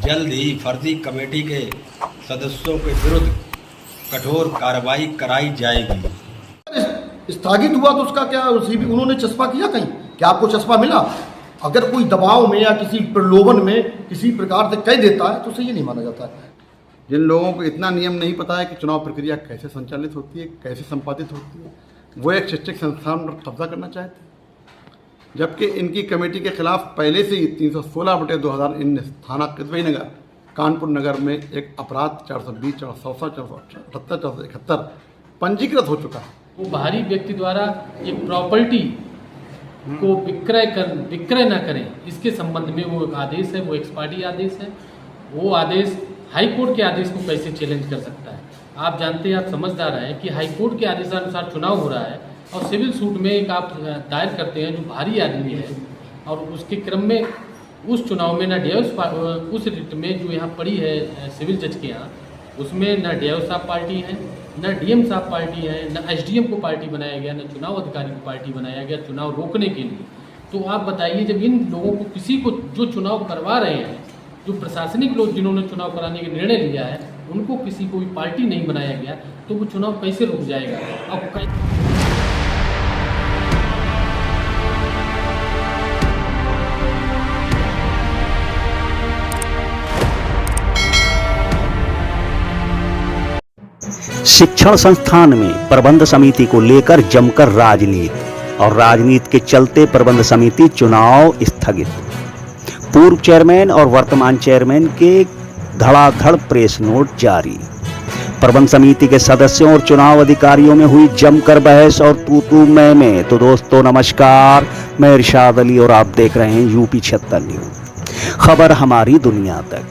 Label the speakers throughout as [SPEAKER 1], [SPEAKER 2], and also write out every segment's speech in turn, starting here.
[SPEAKER 1] जल्द ही फर्जी कमेटी के सदस्यों के विरुद्ध कठोर कार्रवाई कराई जाएगी।
[SPEAKER 2] स्थगित हुआ तो उसका क्या उन्होंने चस्पा किया कहीं? क्या आपको चस्पा मिला? अगर कोई दबाव में या किसी प्रलोभन में किसी प्रकार से कह देता है तो उसे ये नहीं माना जाता है।
[SPEAKER 3] जिन लोगों को इतना नियम नहीं पता है कि चुनाव प्रक्रिया कैसे संचालित होती है, कैसे संपादित होती है, वो एक शैक्षिक संस्थान पर कब्जा करना चाहते हैं, जबकि इनकी कमेटी के खिलाफ पहले से ही 316/2019 थाना किदवई नगर, कानपुर नगर में एक अपराध 420, 400, 478, 471 पंजीकृत हो चुका है।
[SPEAKER 4] वो बाहरी व्यक्ति द्वारा एक प्रॉपर्टी को विक्रय न करें, इसके संबंध में वो एक आदेश है, वो एक्सपार्टी आदेश है। वो आदेश हाई कोर्ट के आदेश को कैसे चैलेंज कर सकता है? आप जानते हैं, आप समझदार हैं कि हाई कोर्ट के आदेशानुसार चुनाव हो रहा है और सिविल सूट में एक आप दायर करते हैं जो भारी आदमी है, और उसके क्रम में उस चुनाव में न डीआईओ उस रिट में जो यहाँ पड़ी है सिविल जज के यहाँ, उसमें न डीआईओ साहब पार्टी है, न डीएम साहब पार्टी है, न एसडीएम को पार्टी बनाया गया, न चुनाव अधिकारी को पार्टी बनाया गया चुनाव रोकने के लिए। तो आप बताइए, जब इन लोगों को किसी को जो चुनाव करवा रहे हैं, जो प्रशासनिक लोग जिन्होंने चुनाव कराने का निर्णय लिया है, उनको किसी को भी पार्टी नहीं बनाया गया, तो वो चुनाव कैसे रुक जाएगा? अब
[SPEAKER 5] शिक्षण संस्थान में प्रबंध समिति को लेकर जमकर राजनीति, और राजनीति के चलते प्रबंध समिति चुनाव स्थगित। पूर्व चेयरमैन और वर्तमान चेयरमैन के धड़ाधड़ प्रेस नोट जारी। प्रबंध समिति के सदस्यों और चुनाव अधिकारियों में हुई जमकर बहस और तू मैं। तो दोस्तों नमस्कार, मैं इरशाद अली और आप देख रहे हैं यूपी 76 न्यूज, खबर हमारी दुनिया तक।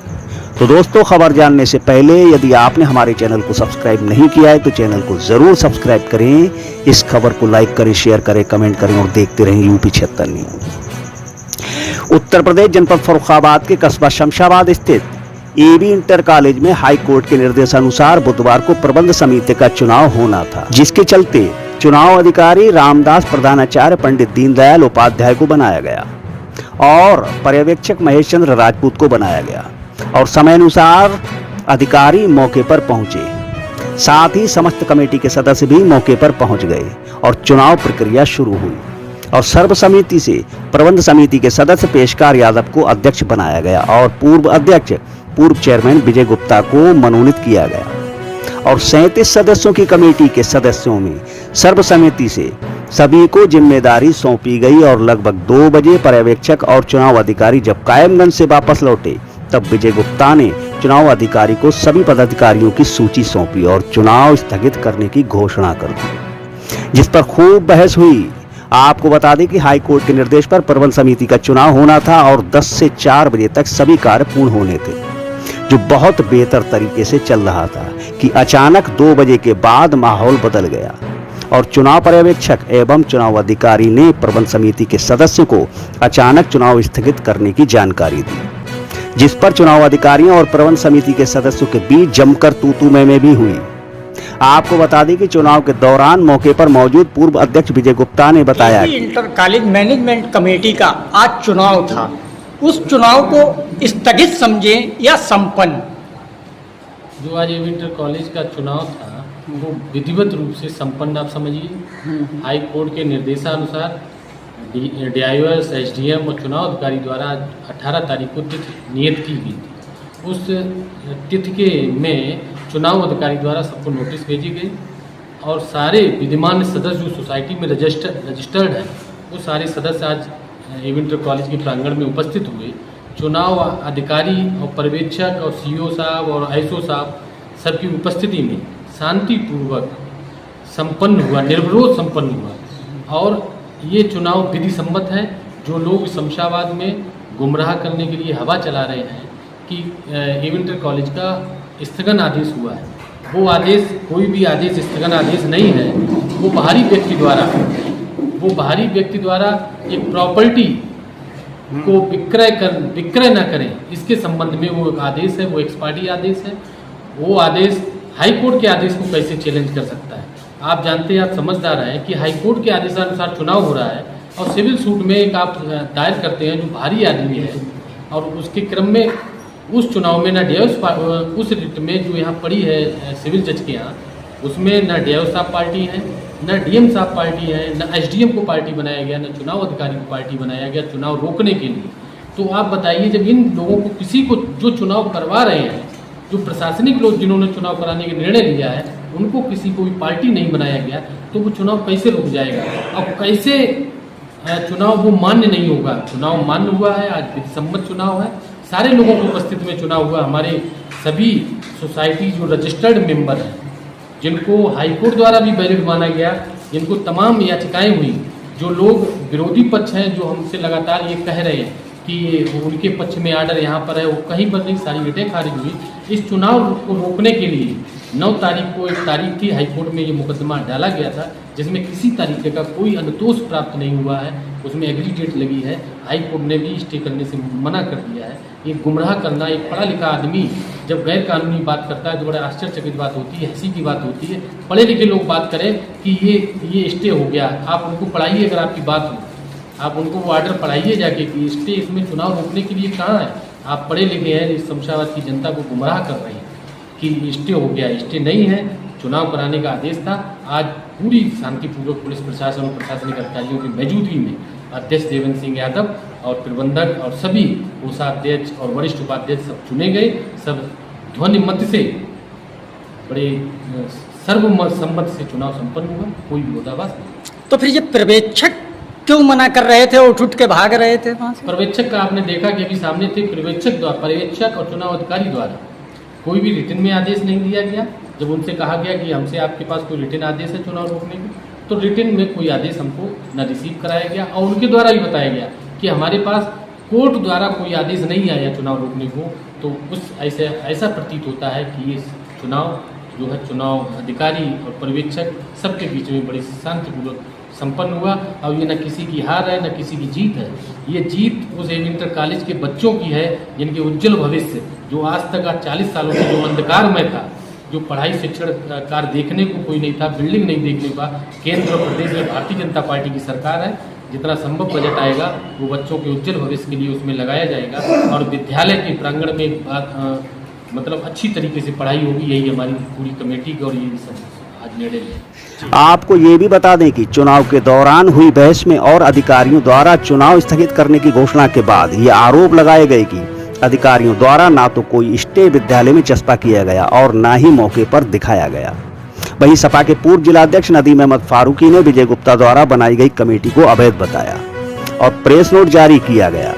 [SPEAKER 5] तो दोस्तों, खबर जानने से पहले यदि आपने हमारे चैनल को सब्सक्राइब नहीं किया है तो चैनल को जरूर सब्सक्राइब करें, इस खबर को लाइक करें, शेयर करें, कमेंट करें और देखते रहें यूपी 76 न्यूज। उत्तर प्रदेश जनपद फर्रुखाबाद के कस्बा शमशाबाद स्थित एबी इंटर कॉलेज में हाई कोर्ट के निर्देशानुसार बुधवार को प्रबंध समिति का चुनाव होना था, जिसके चलते चुनाव अधिकारी रामदास प्रधानाचार्य पंडित दीनदयाल उपाध्याय को बनाया गया और पर्यवेक्षक महेश चंद्र राजपूत को बनाया गया, और समय अनुसार अधिकारी मौके पर पहुंचे। साथ ही समस्त कमेटी के सदस्य भी मौके पर पहुंच गए और चुनाव प्रक्रिया शुरू हुई और सर्वसम्मति से प्रबंध समिति के सदस्य पेशकार यादव को अध्यक्ष बनाया गया और पूर्व अध्यक्ष पूर्व चेयरमैन विजय गुप्ता को मनोनीत किया गया। और 37 सदस्यों की कमेटी के सदस्यों में सर्वसम्मति से सभी को जिम्मेदारी सौंपी गई और लगभग 2 बजे पर्यवेक्षक और चुनाव अधिकारी जब कायमगंज से वापस लौटे तब विजय गुप्ता ने चुनाव अधिकारी को सभी पदाधिकारियों की सूची सौंपी और चुनाव स्थगित करने की घोषणा कर दी, जिस पर खूब बहस हुई। आपको बता दें कि हाई कोर्ट के निर्देश पर प्रबंध समिति का चुनाव होना था और 10 से 4 बजे तक सभी कार्य पूर्ण होने थे, जो बहुत बेहतर तरीके से चल रहा था कि अचानक 2 बजे के बाद माहौल बदल गया और चुनाव पर्यवेक्षक एवं चुनाव अधिकारी ने प्रबंध समिति के सदस्यों को अचानक चुनाव स्थगित करने की जानकारी दी, जिस पर चुनाव अधिकारियों और प्रबंध समिति के सदस्यों के बीच जमकर तू मैं भी हुई। आपको बता दें कि चुनाव के दौरान मौके पर मौजूद पूर्व अध्यक्ष विजय गुप्ता ने बताया कि
[SPEAKER 6] इंटर कॉलेज मैनेजमेंट कमेटी का आज चुनाव था, उस चुनाव को स्थगित समझें या संपन्न?
[SPEAKER 4] जो आज इंटर कॉलेज का चुनाव था वो विधिवत रूप से संपन्न आप समझिए। हाई कोर्ट के निर्देशानुसार डीआईओ, एसडीएम और चुनाव अधिकारी द्वारा 18 तारीख को तिथि नियत की गई थी। उस तिथि के में चुनाव अधिकारी द्वारा सबको नोटिस भेजी गई और सारे विद्यमान सदस्य जो सोसाइटी में रजिस्टर्ड है वो सारे सदस्य आज एबी इंटर कॉलेज के प्रांगण में उपस्थित हुए। चुनाव अधिकारी और पर्यवेक्षक और सीईओ साहब और आईएसओ साहब सबकी उपस्थिति में शांतिपूर्वक संपन्न हुआ, निर्विरोध संपन्न हुआ। और ये चुनाव विधि सम्मत है। जो लोग शमशाबाद में गुमराह करने के लिए हवा चला रहे हैं कि एबी इंटर कॉलेज का स्थगन आदेश हुआ है, वो आदेश कोई भी आदेश स्थगन आदेश नहीं है। वो बाहरी व्यक्ति द्वारा एक प्रॉपर्टी को विक्रय न करें, इसके संबंध में वो एक आदेश है, वो एक्सपार्टी आदेश है। वो आदेश हाई कोर्ट के आदेश को कैसे चैलेंज कर सकता है? आप जानते हैं, आप समझदार हैं कि हाई कोर्ट के आदेशानुसार चुनाव हो रहा है और सिविल सूट में एक आप दायर करते हैं जो भारी आदमी है, और उसके क्रम में उस चुनाव में न उस रिट में जो यहाँ पड़ी है सिविल जज के यहाँ, उसमें न डीआईओ साहब पार्टी है, न डीएम साहब पार्टी है, न एसडीएम को पार्टी बनाया गया, न चुनाव अधिकारी को पार्टी बनाया गया चुनाव रोकने के लिए। तो आप बताइए, जब इन लोगों को किसी को जो चुनाव करवा रहे हैं, जो प्रशासनिक लोग जिन्होंने चुनाव कराने का निर्णय लिया है, उनको किसी को भी पार्टी नहीं बनाया गया, तो वो चुनाव कैसे रुक जाएगा? अब कैसे चुनाव वो मान्य नहीं होगा? चुनाव मान्य हुआ है, आज विधिसम्मत चुनाव है, सारे लोगों की उपस्थिति में चुनाव हुआ। हमारे सभी सोसाइटी जो रजिस्टर्ड मेंबर हैं, जिनको हाईकोर्ट द्वारा भी वैलिड माना गया, जिनको तमाम याचिकाएं हुई, जो लोग विरोधी पक्ष हैं, जो हमसे लगातार ये कह रहे हैं कि उनके पक्ष में आर्डर यहाँ पर है, वो कहीं पर नहीं, सारी रिटें खारिज हुई। इस चुनाव को रोकने के लिए 9 तारीख को एक तारीख थी, हाईकोर्ट में ये मुकदमा डाला गया था, जिसमें किसी तरीके का कोई अनुतोष प्राप्त नहीं हुआ है, उसमें एग्री डेट लगी है। हाईकोर्ट ने भी स्टे करने से मना कर दिया है। ये गुमराह करना, एक पढ़ा लिखा आदमी जब गैर कानूनी बात करता है तो बड़ा आश्चर्यचकित बात होती है, हंसी की बात होती है। पढ़े लिखे लोग बात करें कि ये स्टे हो गया, आप उनको पढ़ाइए, अगर आपकी बात हो आप उनको वो आर्डर पढ़ाइए जाके कि स्टे इसमें चुनाव रोकने के लिए कहाँ है। आप पढ़े लिखे हैं, इस शमशाबाद की जनता को गुमराह कर रहे हैं कि स्टे हो गया। स्टे नहीं है, चुनाव कराने का आदेश था। आज पूरी शांतिपूर्वक पुलिस प्रशासन और प्रशासनिक अधिकारियों की मौजूदगी में अध्यक्ष देवेंद्र सिंह यादव और प्रबंधक और सभी कोषाध्यक्ष और वरिष्ठ उपाध्यक्ष सब चुने गए। सब ध्वनि मत से बड़े सर्वसम्मत से चुनाव संपन्न हुआ, कोई विरोधाभास नहीं।
[SPEAKER 6] तो फिर ये पर्यवेक्षक क्यों मना कर रहे थे, उठ के भाग रहे थे वहाँ से?
[SPEAKER 4] पर्यवेक्षक का आपने देखा कि अभी सामने थे, पर्यवेक्षक और चुनाव अधिकारी द्वारा कोई भी रिटन में आदेश नहीं दिया गया। जब उनसे कहा गया कि हमसे आपके पास कोई रिटन आदेश है चुनाव रोकने की, तो रिटन में कोई आदेश हमको न रिसीव कराया गया और उनके द्वारा भी बताया गया कि हमारे पास कोर्ट द्वारा कोई आदेश नहीं आया चुनाव रोकने को। तो उस ऐसा प्रतीत होता है कि ये चुनाव जो है, चुनाव अधिकारी और पर्यवेक्षक सबके बीच में बड़ी शांतिपूर्वक संपन्न हुआ। और ये न किसी की हार है, न किसी की जीत है। ये जीत उस इंटर कॉलेज के बच्चों की है, जिनके उज्जवल भविष्य, जो आज तक 40 सालों से जो अंधकारमय था, जो पढ़ाई शिक्षण कार्य देखने को कोई नहीं था, बिल्डिंग नहीं देखने का। केंद्र और प्रदेश में भारतीय जनता पार्टी की सरकार है, जितना संभव बजट आएगा वो बच्चों के उज्जवल भविष्य के लिए उसमें लगाया जाएगा और विद्यालय के प्रांगण में मतलब अच्छी तरीके से पढ़ाई होगी। यही हमारी पूरी कमेटी की और यही सब आज निर्णय है।
[SPEAKER 5] आपको ये भी बता दें कि चुनाव के दौरान हुई बहस में और अधिकारियों द्वारा चुनाव स्थगित करने की घोषणा के बाद ये आरोप लगाए गए कि अधिकारियों द्वारा ना तो कोई स्टे विद्यालय में चस्पा किया गया और ना ही मौके पर दिखाया गया। वहीं सपा के पूर्व जिलाध्यक्ष नदीम अहमद फारूकी ने विजय गुप्ता द्वारा बनाई गई कमेटी को अवैध बताया और प्रेस नोट जारी किया गया।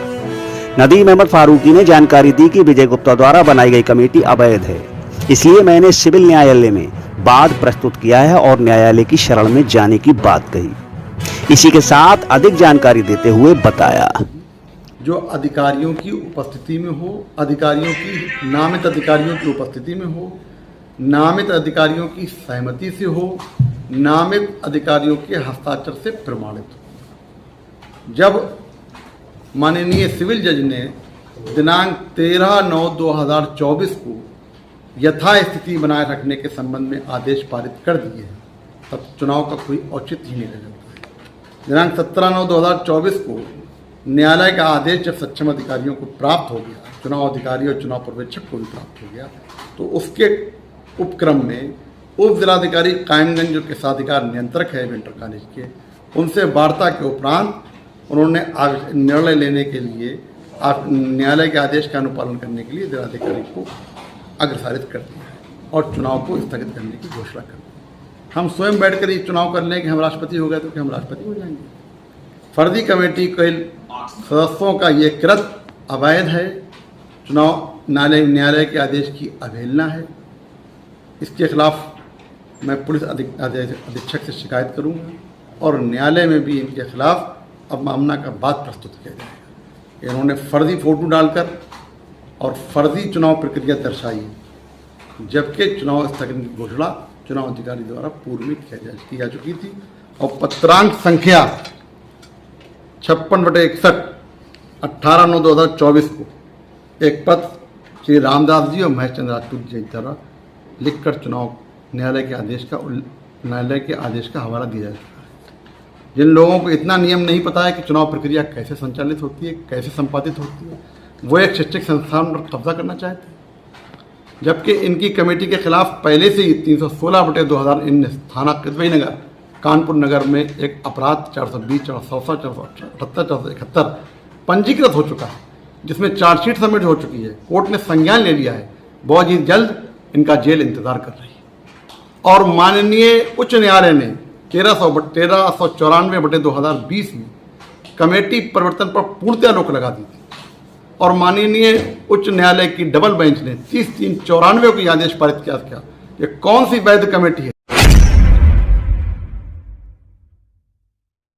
[SPEAKER 5] नदीम अहमद फारूकी ने जानकारी दी कि विजय गुप्ता द्वारा बनाई गई कमेटी अवैध है, इसलिए मैंने सिविल न्यायालय में वाद प्रस्तुत किया है और न्यायालय की शरण में जाने की बात कही। इसी के साथ अधिक जानकारी देते हुए बताया,
[SPEAKER 3] जो अधिकारियों की उपस्थिति में हो, अधिकारियों की नामित अधिकारियों की उपस्थिति में हो, नामित अधिकारियों की सहमति से हो, नामित अधिकारियों के हस्ताक्षर से प्रमाणित हो। जब माननीय सिविल जज ने दिनांक 13/9/2024 को यथास्थिति बनाए रखने के संबंध में आदेश पारित कर दिए हैं, तब चुनाव का कोई औचित्य ही नहीं रह जाता है। दिनांक 17/9/2024 को न्यायालय का आदेश जब सक्षम अधिकारियों को प्राप्त हो गया, चुनाव अधिकारी और चुनाव पर्यवेक्षक को भी प्राप्त हो गया, तो उसके उपक्रम में उप जिलाधिकारी कायमगंज जो केसाधिकार नियंत्रक है इंटर कॉलेज के, उनसे वार्ता के उपरांत उन्होंने निर्णय लेने के लिए न्यायालय के आदेश का अनुपालन करने के लिए जिलाधिकारी को अग्रसारित कर दिया है और चुनाव को स्थगित करने की घोषणा कर दी। हम स्वयं बैठकर ये चुनाव कर लें कि हम राष्ट्रपति हो गए तो कि हम राष्ट्रपति हो जाएंगे। फर्जी कमेटी के सदस्यों का ये कृत्य अवैध है, चुनाव न्यायालय के आदेश की अवहेलना है। इसके खिलाफ मैं पुलिस अधीक्षक से शिकायत करूंगा और न्यायालय में भी इनके खिलाफ अवमानना का वाद प्रस्तुत किया जाएगा। इन्होंने फर्जी फोटो डालकर और फर्जी चुनाव प्रक्रिया दर्शाई है, जबकि चुनाव स्थगन की घोषणा चुनाव अधिकारी द्वारा पूर्व में की जा चुकी थी और पत्रांक संख्या 56/61 18/9/2024 को एक पत्र श्री रामदास जी और महेश चंद्र राजपूत जी द्वारा लिखकर चुनाव न्यायालय के आदेश का हवाला दिया जा चुका है। जिन लोगों को इतना नियम नहीं पता है कि चुनाव प्रक्रिया कैसे संचालित होती है, कैसे संपादित होती है, वो एक शैक्षिक संस्थान पर कब्जा करना चाहते हैं, जबकि इनकी कमेटी के खिलाफ पहले से ही 316/2019 थाना किदवई नगर कानपुर नगर में एक अपराध 420, 400, 478, 471 पंजीकृत हो चुका है, जिसमें चार्जशीट सबमिट हो चुकी है। कोर्ट ने संज्ञान ले लिया है, बहुत ही जल्द इनका जेल इंतजार कर रही है। और माननीय उच्च न्यायालय ने 1394/2020 में कमेटी परिवर्तन पर पूर्णतः रोक लगा दी थी और माननीय उच्च न्यायालय की डबल बेंच ने 30/3/94 को आदेश पारित किया। ये कौन सी वैध कमेटी है